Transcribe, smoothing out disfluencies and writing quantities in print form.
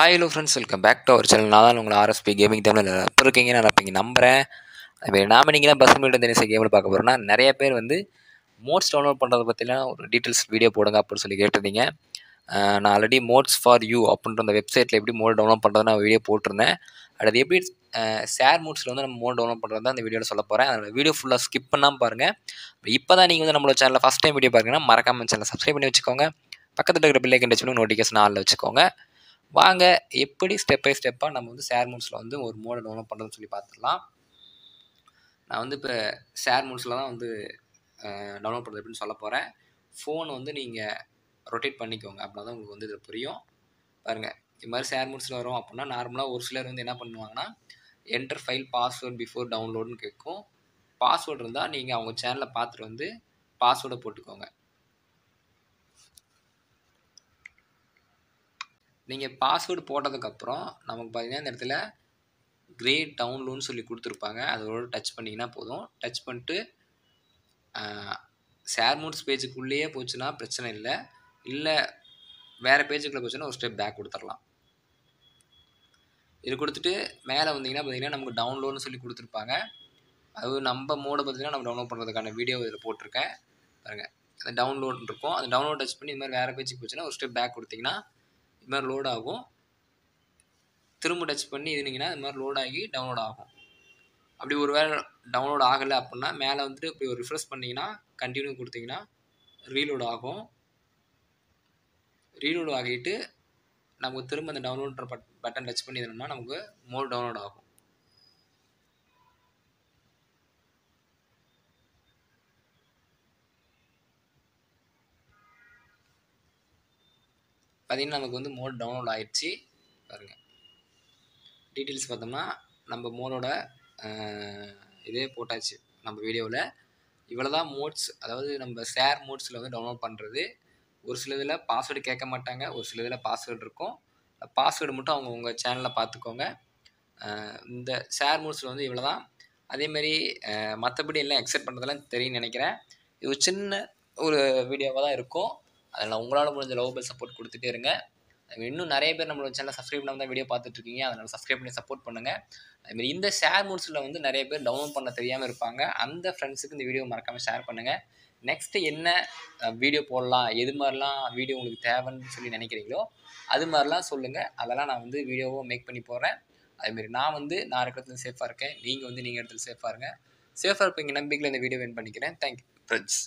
Hello friends, welcome back to our channel. நான் தான் உங்களை ஆர்எஸ்பி கேமிங் தமிழ் எப்போ இருக்கீங்க, நல்லா இருப்பீங்க நம்புகிறேன். அதுமாரி நாம் இன்றைக்கி பஸ் மீட் தினசரி கேமில் பார்க்க போகிறோம்னா, நிறைய பேர் வந்து மோட்ஸ் டவுன்லோட் பண்ணுறதை பற்றிலாம் ஒரு டீட்டெயில்ஸ் வீடியோ போடுங்க அப்படின்னு சொல்லி கேட்டிருந்தீங்க. நான் ஆல்ரெடி மோட்ஸ் ஃபார் யூ அப்படின்ற அந்த வெப்சைட்டில் எப்படி மோட் டவுன்லோட் பண்ணுறது நான் வீடியோ போட்டிருந்தேன். அது எப்படி ஷேர் மோட்ஸில் வந்து நம்ம மோட் டவுன்லோட் பண்ணுறது தான் அந்த வீடியோவில் சொல்ல போகிறேன். அதோட வீடியோ ஃபுல்லாக ஸ்கிப் பண்ணாமல் பாருங்கள். இப்போ தான் நீங்கள் வந்து நம்மளோட சேனலில் ஃபஸ்ட் டைம் வீடியோ பாருங்கன்னா மறக்காமல் சேனலை சப்ஸ்கிரைப் பண்ணி வச்சுக்கோங்க. பக்கத்தில் இருக்கிற பெல் ஐக்கன் டச் பண்ணி நோட்டிஃபிகேஷன் ஆளில் வச்சுக்கோங்க. வாங்க எப்படி ஸ்டெப் பை ஸ்டெப்பாக நம்ம வந்து ஷேர் மோட்ஸில் வந்து ஒரு மோடை டவுன்லோட் பண்ணுறதுன்னு சொல்லி பார்த்துடலாம். நான் வந்து இப்போ ஷேர் மோட்ஸில் தான் வந்து டவுன்லோட் பண்ணுறது எப்படின்னு சொல்ல போகிறேன். ஃபோன் வந்து நீங்கள் ரொட்டேட் பண்ணிக்கோங்க, அப்படின்னா தான் உங்களுக்கு வந்து இது புரியும். பாருங்கள், இது மாதிரி ஷேர் மோட்ஸில் வரும் அப்படின்னா நார்மலாக ஒரு சிலர் வந்து என்ன பண்ணுவாங்கன்னா, என்டர் ஃபைல் பாஸ்வேர்ட் பிஃபோர் டவுன்லோடுன்னு கேட்கும். பாஸ்வேர்டு இருந்தால் நீங்கள் அவங்க சேனலை பார்த்துட்டு வந்து பாஸ்வேர்டை போட்டுக்கோங்க. நீங்கள் பாஸ்வேர்டு போட்டதுக்கப்புறம் நமக்கு பார்த்தீங்கன்னா இந்த இடத்துல கிரேட் டவுன்லோட்னு சொல்லி கொடுத்துருப்பாங்க. அதோட டச் பண்ணிங்கன்னா போதும். டச் பண்ணிட்டு ஷேர் மோட்ஸ் பேஜுக்குள்ளேயே போச்சுன்னா பிரச்சனை இல்லை. இல்லை வேறு பேஜுக்குள்ளே போச்சுன்னா ஒரு ஸ்டெப் பேக் கொடுத்துடலாம். இது கொடுத்துட்டு மேலே வந்தீங்கன்னா பார்த்தீங்கன்னா நமக்கு டவுன்லோட்னு சொல்லி கொடுத்துருப்பாங்க. அது நம்ம மோடை பார்த்தீங்கன்னா நம்ம டவுன்லோட் பண்ணுறதுக்கான வீடியோ இதில் போட்டிருக்கேன் பாருங்கள். அந்த டவுன்லோட் இருக்கும். அந்த டவுன்லோட் டச் பண்ணி இது மாதிரி வேறு பேஜுக்கு போச்சுன்னா ஒரு ஸ்டெப் பேக் கொடுத்தீங்கன்னா இது மாதிரி லோட் ஆகும். திரும்ப டச் பண்ணி இருந்தீங்கன்னா இது மாதிரி லோட் ஆகி டவுன்லோட் ஆகும். அப்படி ஒரு வேளை டவுன்லோட் ஆகலை அப்படின்னா மேலே வந்துட்டு இப்படி ஒரு ரிஃப்ரெஷ் பண்ணிங்கன்னா கண்டினியூ கொடுத்தீங்கன்னா ரீலோட் ஆகும். ரீலோட் ஆகிட்டு நமக்கு திரும்ப அந்த டவுன்லோட் பட்டன் டச் பண்ணி இருந்தோம்னா நமக்கு மோர் டவுன்லோட் ஆகும். பார்த்தீங்கன்னா நமக்கு வந்து மோட் டவுன்லோட் ஆகிடுச்சு. பாருங்கள், டீட்டெயில்ஸ் பார்த்தோம்னா நம்ம மோடோட இதே போட்டாச்சு நம்ம வீடியோவில். இவ்வளோ தான் மோட்ஸ், அதாவது நம்ம ஷேர் மோட்ஸில் வந்து டவுன்லோட் பண்ணுறது. ஒரு சில இதில் பாஸ்வேர்டு கேட்க மாட்டாங்க, ஒரு சில இதில் பாஸ்வேர்டு இருக்கும். பாஸ்வேர்டு மட்டும் அவங்க உங்கள் சேனலில் பார்த்துக்கோங்க. இந்த ஷேர் மோட்ஸில் வந்து இவ்வளோ தான். அதேமாரி மற்றபடி எல்லாம் எக்ஸெப்ட் பண்ணுறதெல்லாம் தெரியும்னு நினைக்கிறேன். இது ஒரு சின்ன ஒரு வீடியோவாக தான் இருக்கும். அதில் உங்களால் முடிஞ்ச லவ் சப்போர்ட் கொடுத்துட்டே இருங்க. இன்னும் நிறைய பேர் நம்மளோட சேனல் சப்ஸ்கிரைப் பண்ணாமல் தான் வீடியோ பார்த்துட்ருக்கீங்க. அதனால் சப்ஸ்கிரைப் பண்ணி சப்போர்ட் பண்ணுங்கள். அதுமாரி இந்த ஷேர் மோட்ஸில் வந்து நிறைய பேர் டவுன்லோட் பண்ண தெரியாமல் இருப்பாங்க. அந்த ஃப்ரெண்ட்ஸுக்கு இந்த வீடியோ மறக்காமல் ஷேர் பண்ணுங்கள். நெக்ஸ்ட்டு என்ன வீடியோ போடலாம், எது மாதிரிலாம் வீடியோ உங்களுக்கு தேவைன்னு சொல்லி நினைக்கிறீங்களோ அது மாதிரிலாம் சொல்லுங்கள். அதெல்லாம் நான் வந்து வீடியோவும் மேக் பண்ணி போடுறேன். அதுமாரி நான் இருக்கிற இடத்துல சேஃபாக இருக்கேன். நீங்கள் இடத்துல சேஃபாக இருங்க. சேஃபாக இருப்பீங்க நம்பிக்கையில் இந்த வீடியோ வின் பண்ணிக்கிறேன். Thank you friends.